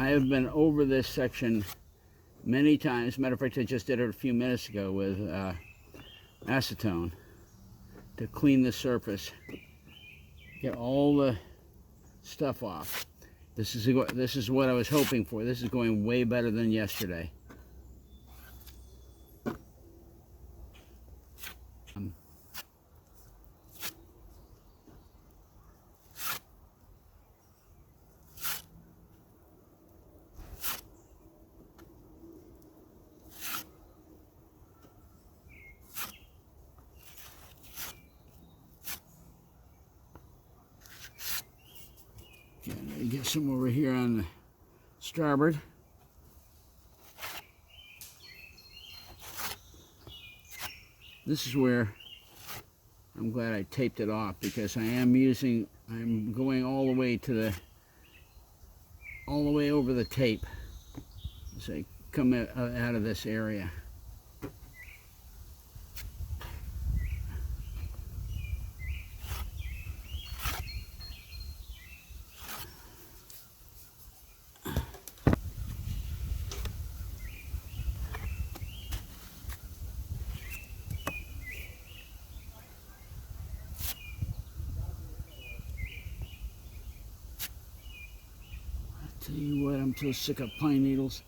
have been over this section many times. Matter of fact, I just did it a few minutes ago with acetone to clean the surface, get all the stuff off. This is what I was hoping for. This is going way better than yesterday. Get some over here on the starboard. This is where I'm glad I taped it off, because I'm going all the way over the tape as I come out of this area. Tell you what, I'm so sick of pine needles.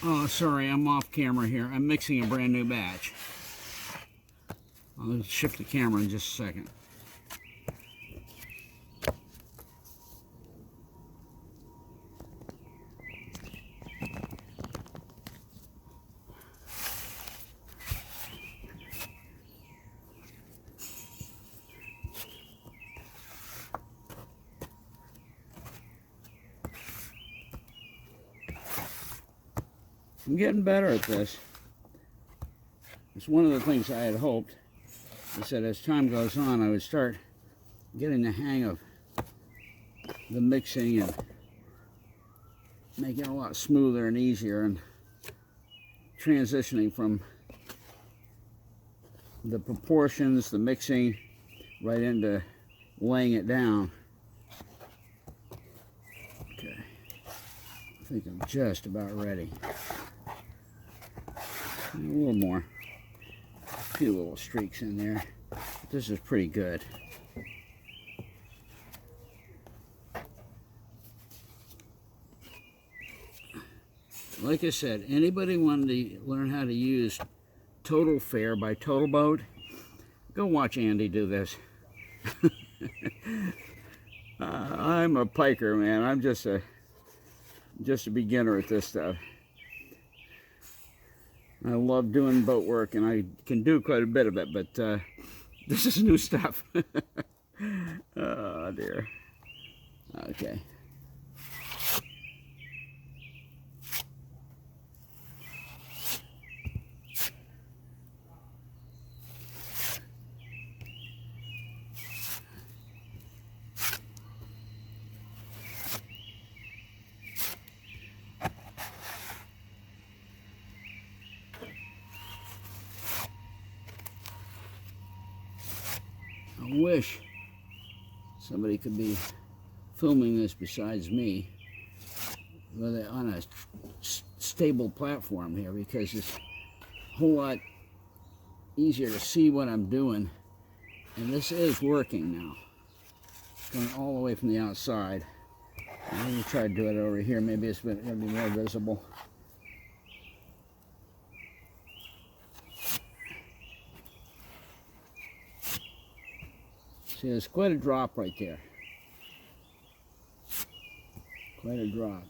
Oh, sorry, I'm off camera here. I'm mixing a brand new batch. I'll shift the camera in just a second. I'm getting better at this. It's one of the things I had hoped. I said as time goes on, I would start getting the hang of the mixing and making it a lot smoother and easier, and transitioning from the proportions, the mixing, right into laying it down. Okay, I think I'm just about ready. A little more. A few little streaks in there. But this is pretty good. Like I said, anybody wanting to learn how to use Total Fair by Total Boat, go watch Andy do this. I'm a piker, man. I'm just a beginner at this stuff. I love doing boat work, and I can do quite a bit of it, but this is new stuff. Oh, dear. Okay. I wish somebody could be filming this besides me on a stable platform here, because whole lot easier to see what I'm doing. And this is working now. Going all the way from the outside. Let me try to do it over here. Maybe it's going to be more visible. See, there's quite a drop right there. Quite a drop.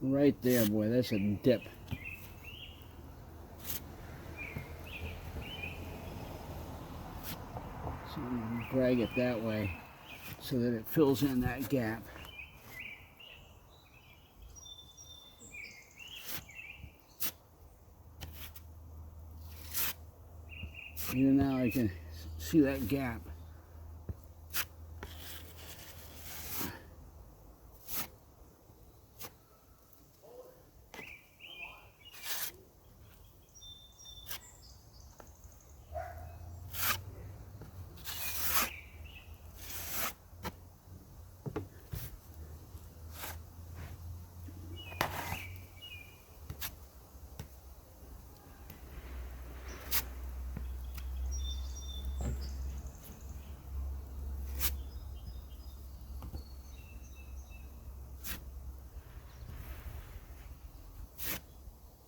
Right there, boy, that's a dip. So I'm going to drag it that way so that it fills in that gap. Even now I can see that gap.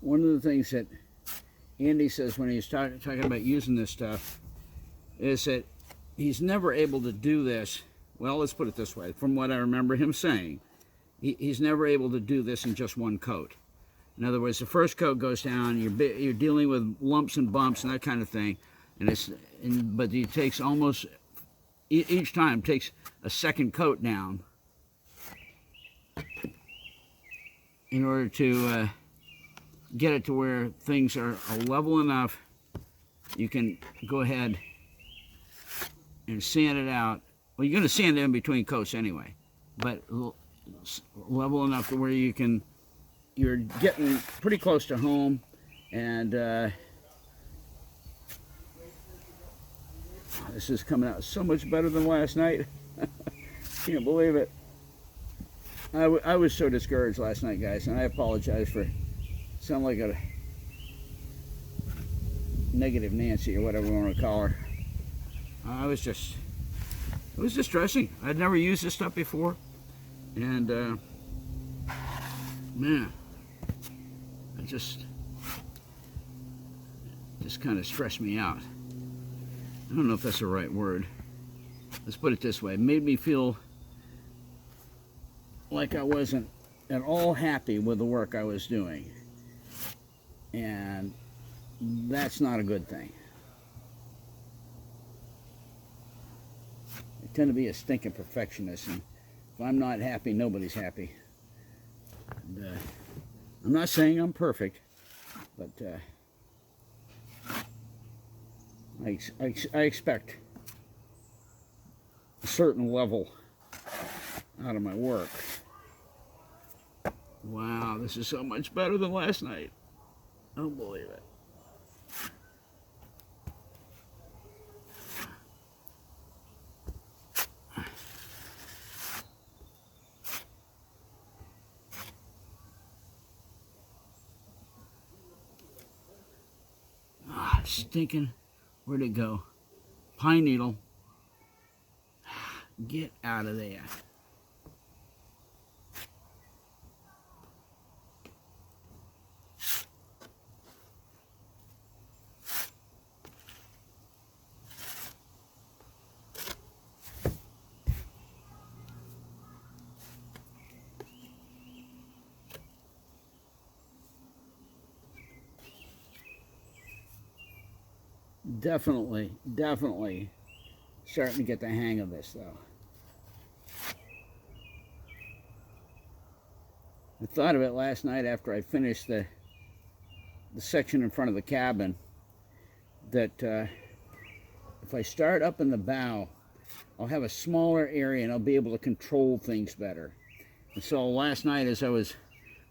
One of the things that Andy says when he's talking about using this stuff is that he's never able to do this. Well, let's put it this way. From what I remember him saying, he's never able to do this in just one coat. In other words, the first coat goes down, you're dealing with lumps and bumps and that kind of thing, but he takes almost each time takes a second coat down in order to get it to where things are level enough you can go ahead and sand it out. Well, you're going to sand it in between coats anyway, but level enough to where you're getting pretty close to home. And this is coming out so much better than last night. Can't believe it. I was so discouraged last night, guys, and I apologize for sound like a negative Nancy or whatever we want to call her. It was distressing. I'd never used this stuff before, and man, it just kind of stressed me out. I don't know if that's the right word. Let's put it this way. It made me feel like I wasn't at all happy with the work I was doing. And that's not a good thing. I tend to be a stinking perfectionist, and if I'm not happy, nobody's happy. And, I'm not saying I'm perfect, but I expect a certain level out of my work. Wow, this is so much better than last night. I don't believe it. Stinking, where'd it go? Pine needle. Get out of there. Definitely starting to get the hang of this, though. I thought of it last night after I finished the section in front of the cabin, that if I start up in the bow, I'll have a smaller area and I'll be able to control things better. And so last night as I was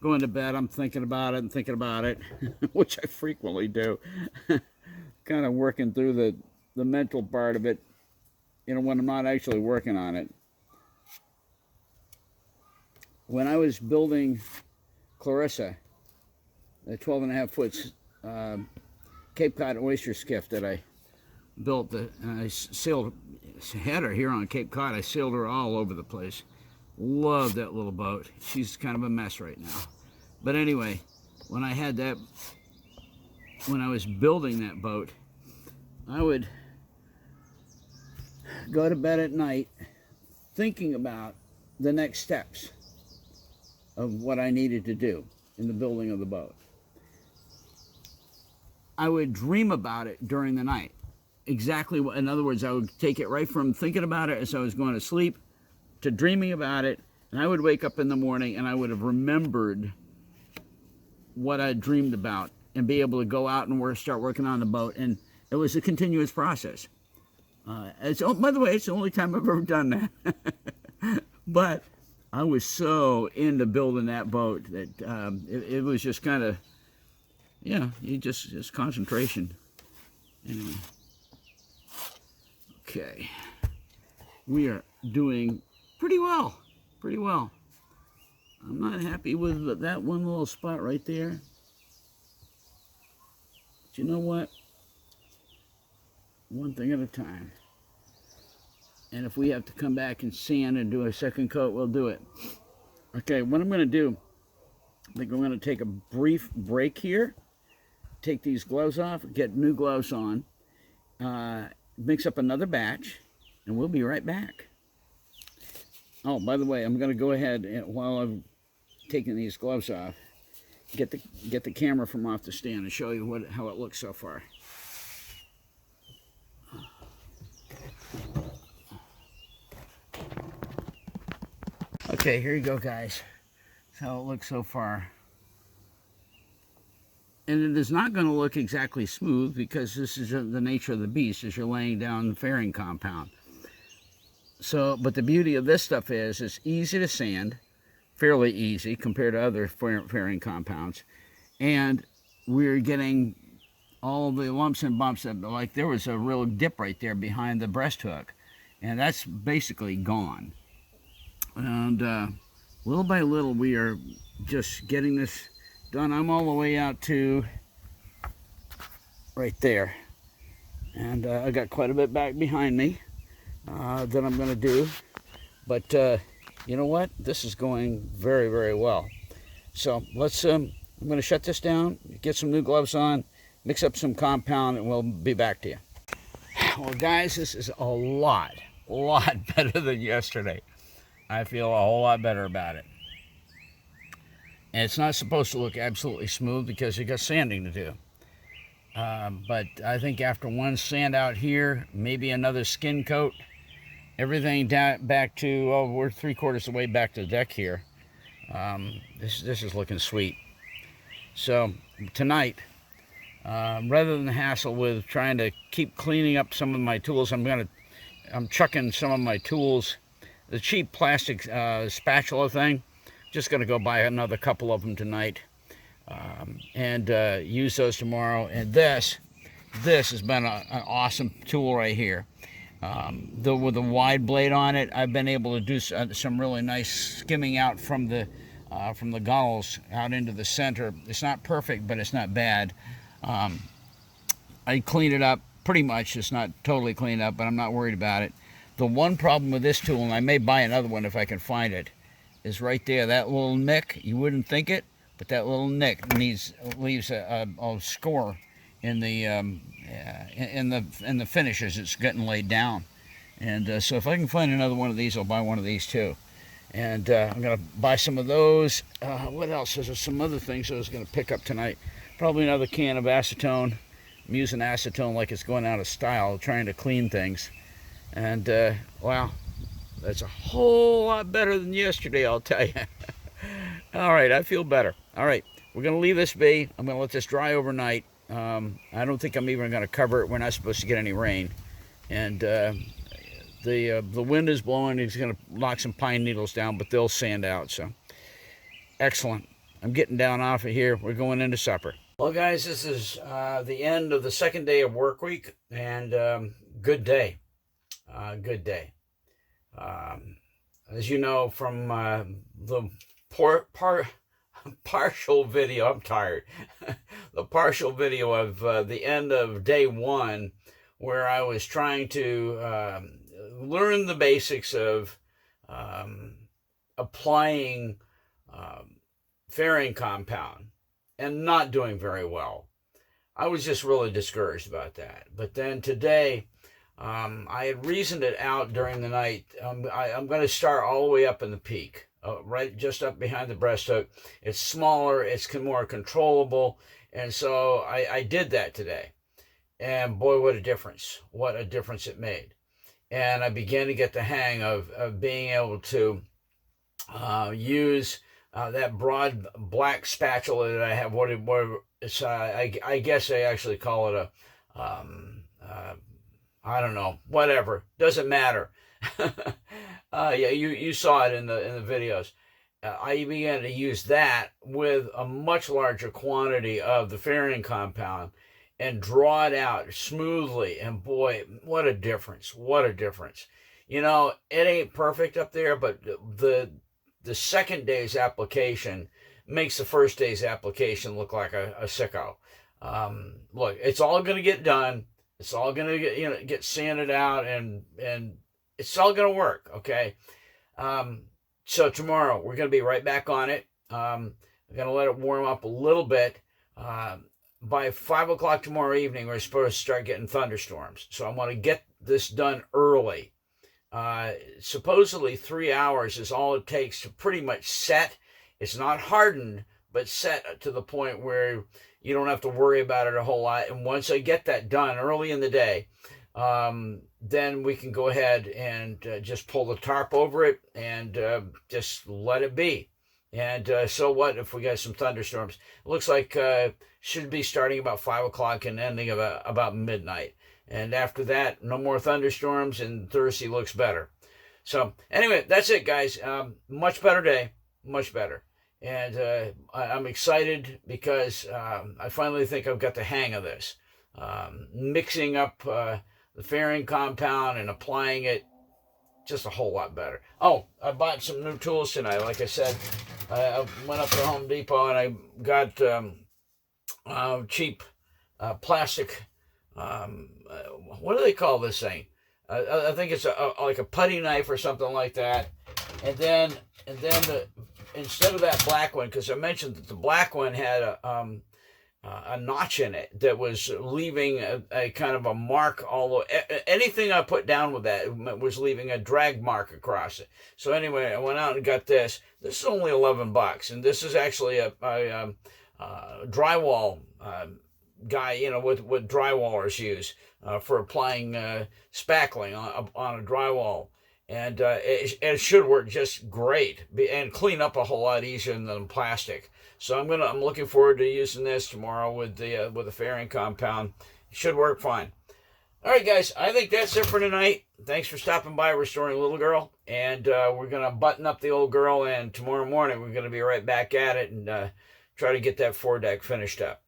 going to bed, I'm thinking about it and thinking about it, which I frequently do. Kind of working through the mental part of it, you know, when I'm not actually working on it. When I was building Clarissa, the 12.5-foot Cape Cod oyster skiff that I built, and I had her here on Cape Cod. I sailed her all over the place. Love that little boat. She's kind of a mess right now. But anyway, when I was building that boat, I would go to bed at night thinking about the next steps of what I needed to do in the building of the boat. I would dream about it during the night. Exactly what, in other words, I would take it right from thinking about it as I was going to sleep to dreaming about it, and I would wake up in the morning and I would have remembered what I dreamed about and be able to go out and start working on the boat. And it was a continuous process. By the way, it's the only time I've ever done that. But I was so into building that boat that it was just kind of, yeah, just concentration. Anyway. Okay. We are doing pretty well. Pretty well. I'm not happy with that one little spot right there. But you know what? One thing at a time. And if we have to come back and sand and do a second coat, we'll do it. Okay, what I'm going to do, I think I'm going to take a brief break here, take these gloves off, get new gloves on, mix up another batch, and we'll be right back. Oh, by the way, I'm going to go ahead and, while I'm taking these gloves off, get the camera from off the stand and show you how it looks so far. Okay, here you go, guys. That's how it looks so far. And it is not going to look exactly smooth because this is the nature of the beast as you're laying down the fairing compound. So, but the beauty of this stuff is it's easy to sand, fairly easy compared to other fairing compounds. And we're getting all the lumps and bumps that, like there was a real dip right there behind the breast hook. And that's basically gone. And little by little, we are just getting this done. I'm all the way out to right there. And I got quite a bit back behind me that I'm going to do. But you know what? This is going very, very well. So let's, I'm going to shut this down, get some new gloves on, mix up some compound, and we'll be back to you. Well, guys, this is a lot better than yesterday. I feel a whole lot better about it. And it's not supposed to look absolutely smooth because you got sanding to do. But I think after one sand out here, maybe another skin coat, everything down back to, oh, we're 3/4 of the way back to the deck here. This is looking sweet. So tonight, rather than hassle with trying to keep cleaning up some of my tools, I'm chucking some of my tools. The cheap plastic spatula thing, just going to go buy another couple of them tonight and use those tomorrow. And this has been an awesome tool right here. With a wide blade on it, I've been able to do some really nice skimming out from the gunnels out into the center. It's not perfect, but it's not bad. I cleaned it up pretty much. It's not totally cleaned up, but I'm not worried about it. The one problem with this tool, and I may buy another one if I can find it, is right there. That little nick, you wouldn't think it, but that little nick leaves a score in the finish as it's getting laid down. And so if I can find another one of these, I'll buy one of these too. And I'm going to buy some of those. What else? There's some other things I was going to pick up tonight. Probably another can of acetone. I'm using acetone like it's going out of style, trying to clean things. And, wow, that's a whole lot better than yesterday, I'll tell you. All right, I feel better. All right, we're going to leave this be. I'm going to let this dry overnight. I don't think I'm even going to cover it. We're not supposed to get any rain. And the wind is blowing. He's going to knock some pine needles down, but they'll sand out. So excellent. I'm getting down off of here. We're going into supper. Well, guys, this is the end of the second day of work week, and good day. Good day. As you know from the partial video, I'm tired. The partial video of the end of day one, where I was trying to learn the basics of applying fairing compound and not doing very well. I was just really discouraged about that. But then today, I had reasoned it out during the night. I'm going to start all the way up in the peak, right just up behind the breast hook. It's smaller, it's more controllable, and so I did that today. And boy, what a difference. What a difference it made. And I began to get the hang of being able to use that broad black spatula that I have. What it's I guess they actually call it a I don't know, whatever, doesn't matter. Yeah, you saw it in the videos. I began to use that with a much larger quantity of the fairing compound and draw it out smoothly. And boy, what a difference! What a difference! You know, it ain't perfect up there, but the second day's application makes the first day's application look like a sicko. Look, it's all going to get done. It's all going to get sanded out, and it's all going to work, okay? So tomorrow, we're going to be right back on it. I'm going to let it warm up a little bit. By 5 o'clock tomorrow evening, we're supposed to start getting thunderstorms. So I want to get this done early. Supposedly 3 hours is all it takes to pretty much set. It's not hardened, but set to the point where you don't have to worry about it a whole lot. And once I get that done early in the day, then we can go ahead and just pull the tarp over it and just let it be. And so what if we got some thunderstorms? It looks like should be starting about 5 o'clock and ending about midnight. And after that, no more thunderstorms, and Thursday looks better. So anyway, that's it, guys. Much better day, much better. And I'm excited because I finally think I've got the hang of this. Mixing up the fairing compound and applying it, just a whole lot better. Oh, I bought some new tools tonight. Like I said, I went up to Home Depot and I got cheap plastic. What do they call this thing? I think it's like a putty knife or something like that. And then instead of that black one, because I mentioned that the black one had a notch in it that was leaving a kind of a mark. Although anything I put down with that was leaving a drag mark across it. So anyway, I went out and got this. This is only $11, and this is actually a drywall guy, what drywallers use for applying spackling on a drywall. And it should work just great and clean up a whole lot easier than plastic. So I'm looking forward to using this tomorrow with the fairing compound. It should work fine. All right, guys, I think that's it for tonight. Thanks for stopping by Restoring Little Girl. And we're going to button up the old girl, and tomorrow morning we're going to be right back at it and try to get that foredeck finished up.